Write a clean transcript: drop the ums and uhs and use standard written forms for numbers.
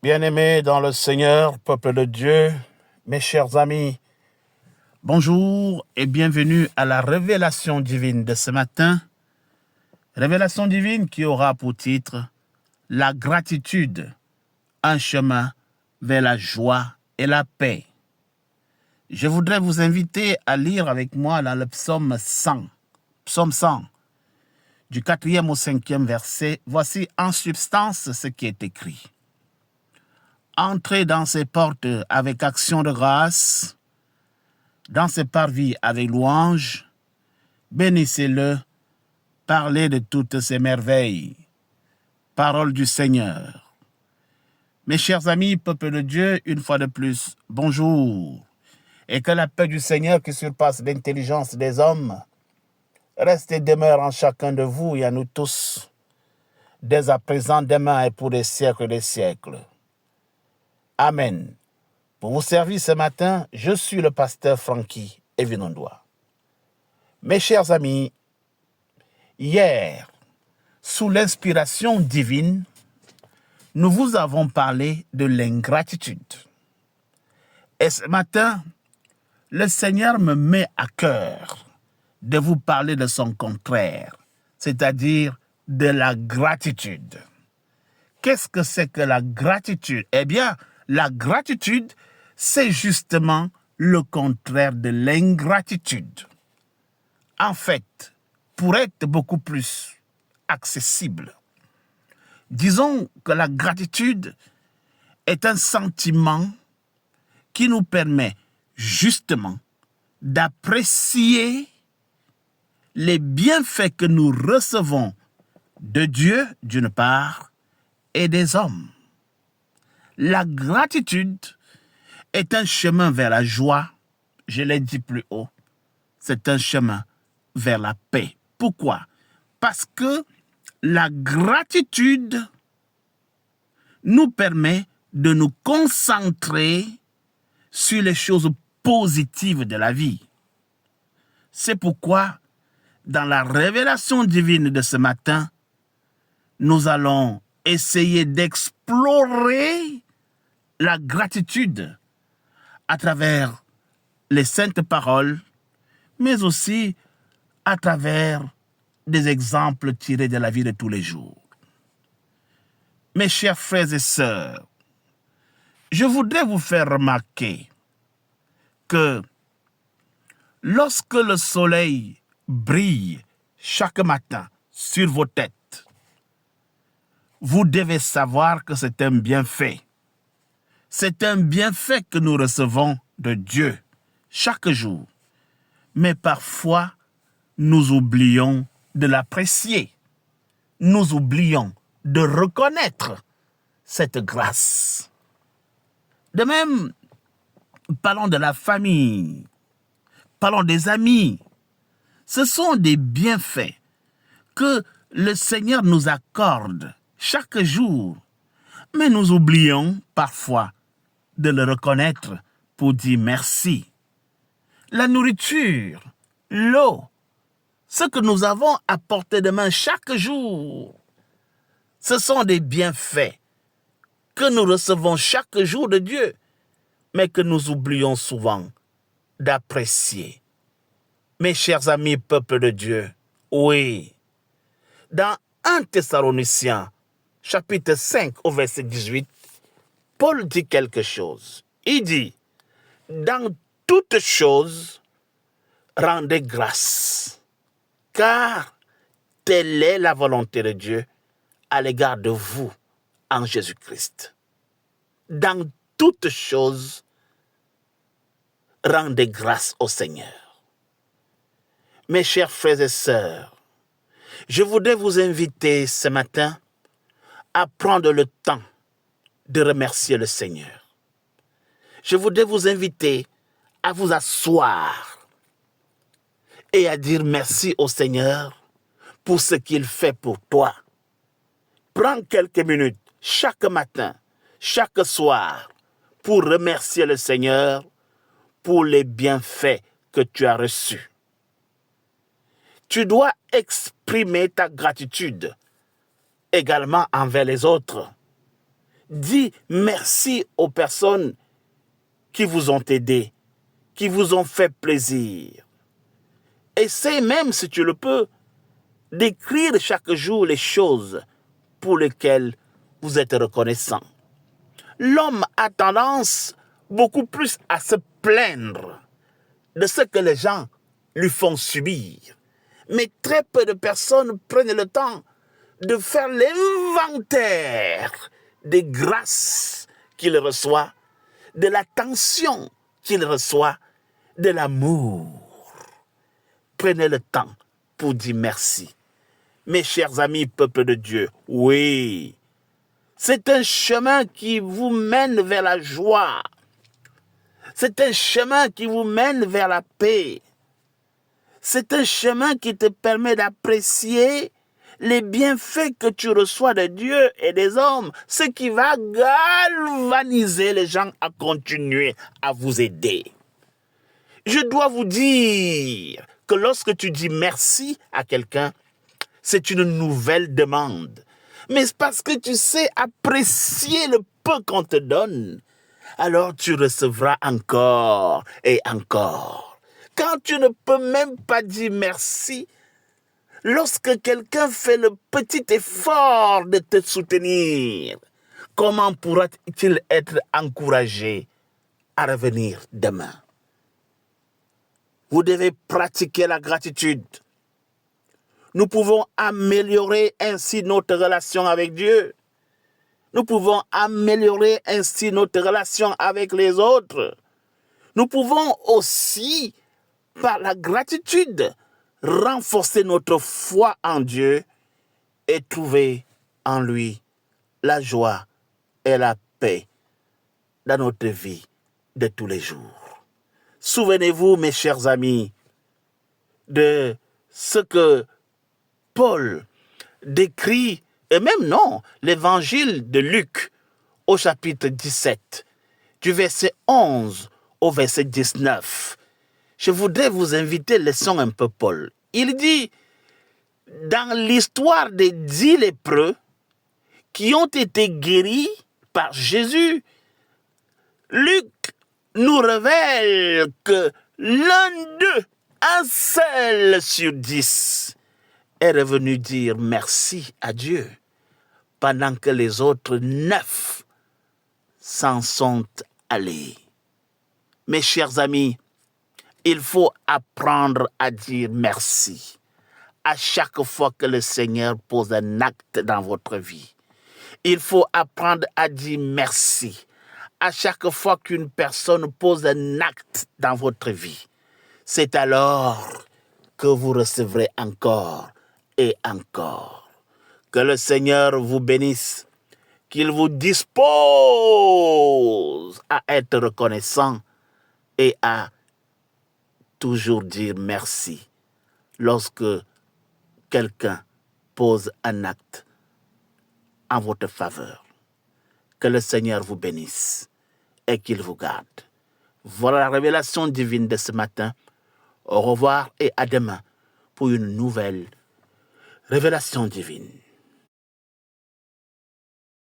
Bien-aimés dans le Seigneur, peuple de Dieu, mes chers amis, bonjour et bienvenue à la révélation divine de ce matin. Révélation divine qui aura pour titre « La gratitude, un chemin vers la joie et la paix ». Je voudrais vous inviter à lire avec moi dans le psaume 100, du 4e au 5e verset. Voici en substance ce qui est écrit. Entrez dans ses portes avec action de grâce, dans ses parvis avec louange, bénissez-le, parlez de toutes ses merveilles. Parole du Seigneur. Mes chers amis, peuple de Dieu, une fois de plus, bonjour. Et que la paix du Seigneur qui surpasse l'intelligence des hommes reste et demeure en chacun de vous et à nous tous, dès à présent, demain et pour des siècles des siècles. Amen. Pour vous servir ce matin, je suis le pasteur Francky Evinondoa. Mes chers amis, hier, sous l'inspiration divine, nous vous avons parlé de l'ingratitude. Et ce matin, le Seigneur me met à cœur de vous parler de son contraire, c'est-à-dire de la gratitude. Qu'est-ce que c'est que la gratitude? Eh bien, la gratitude, c'est justement le contraire de l'ingratitude. En fait, pour être beaucoup plus accessible, disons que la gratitude est un sentiment qui nous permet justement d'apprécier les bienfaits que nous recevons de Dieu, d'une part, et des hommes. La gratitude est un chemin vers la joie, je l'ai dit plus haut, c'est un chemin vers la paix. Pourquoi? Parce que la gratitude nous permet de nous concentrer sur les choses positives de la vie. C'est pourquoi, dans la révélation divine de ce matin, nous allons essayer d'explorer la gratitude à travers les saintes paroles, mais aussi à travers des exemples tirés de la vie de tous les jours. Mes chers frères et sœurs, je voudrais vous faire remarquer que lorsque le soleil brille chaque matin sur vos têtes, vous devez savoir que c'est un bienfait. C'est un bienfait que nous recevons de Dieu chaque jour. Mais parfois, nous oublions de l'apprécier. Nous oublions de reconnaître cette grâce. De même, parlons de la famille, parlons des amis. Ce sont des bienfaits que le Seigneur nous accorde chaque jour. Mais nous oublions parfois de le reconnaître pour dire merci. La nourriture, l'eau, ce que nous avons à portée de main chaque jour, ce sont des bienfaits que nous recevons chaque jour de Dieu, mais que nous oublions souvent d'apprécier. Mes chers amis, peuple de Dieu, oui, dans 1 Thessaloniciens, chapitre 5 au verset 18, Paul dit quelque chose. Il dit, dans toutes choses, rendez grâce, car telle est la volonté de Dieu à l'égard de vous en Jésus-Christ. Dans toutes choses, rendez grâce au Seigneur. Mes chers frères et sœurs, je voudrais vous inviter ce matin à prendre le temps de remercier le Seigneur. Je voudrais vous inviter à vous asseoir et à dire merci au Seigneur pour ce qu'il fait pour toi. Prends quelques minutes chaque matin, chaque soir, pour remercier le Seigneur pour les bienfaits que tu as reçus. Tu dois exprimer ta gratitude également envers les autres. Dis merci aux personnes qui vous ont aidé, qui vous ont fait plaisir. Essaie même, si tu le peux, d'écrire chaque jour les choses pour lesquelles vous êtes reconnaissant. L'homme a tendance beaucoup plus à se plaindre de ce que les gens lui font subir. Mais très peu de personnes prennent le temps de faire l'inventaire des grâces qu'il reçoit, de l'attention qu'il reçoit, de l'amour. Prenez le temps pour dire merci. Mes chers amis, peuple de Dieu, oui, c'est un chemin qui vous mène vers la joie. C'est un chemin qui vous mène vers la paix. C'est un chemin qui te permet d'apprécier les bienfaits que tu reçois de Dieu et des hommes, ce qui va galvaniser les gens à continuer à vous aider. Je dois vous dire que lorsque tu dis merci à quelqu'un, c'est une nouvelle demande. Mais c'est parce que tu sais apprécier le peu qu'on te donne, alors tu recevras encore et encore. Quand tu ne peux même pas dire merci, lorsque quelqu'un fait le petit effort de te soutenir, comment pourra-t-il être encouragé à revenir demain? Vous devez pratiquer la gratitude. Nous pouvons améliorer ainsi notre relation avec Dieu. Nous pouvons améliorer ainsi notre relation avec les autres. Nous pouvons aussi, par la gratitude, renforcer notre foi en Dieu et trouver en lui la joie et la paix dans notre vie de tous les jours. Souvenez-vous, mes chers amis, de ce que Paul décrit, et même non, l'évangile de Luc au chapitre 17, du verset 11 au verset 19. Je voudrais vous inviter, laissons un peu Paul. Il dit, dans l'histoire des 10 lépreux qui ont été guéris par Jésus, Luc nous révèle que l'un d'eux, un seul sur 10, est revenu dire merci à Dieu, pendant que les autres 9 s'en sont allés. Mes chers amis, il faut apprendre à dire merci à chaque fois que le Seigneur pose un acte dans votre vie. Il faut apprendre à dire merci à chaque fois qu'une personne pose un acte dans votre vie. C'est alors que vous recevrez encore et encore. Que le Seigneur vous bénisse, qu'il vous dispose à être reconnaissant et à toujours dire merci lorsque quelqu'un pose un acte en votre faveur. Que le Seigneur vous bénisse et qu'il vous garde. Voilà la révélation divine de ce matin. Au revoir et à demain pour une nouvelle révélation divine.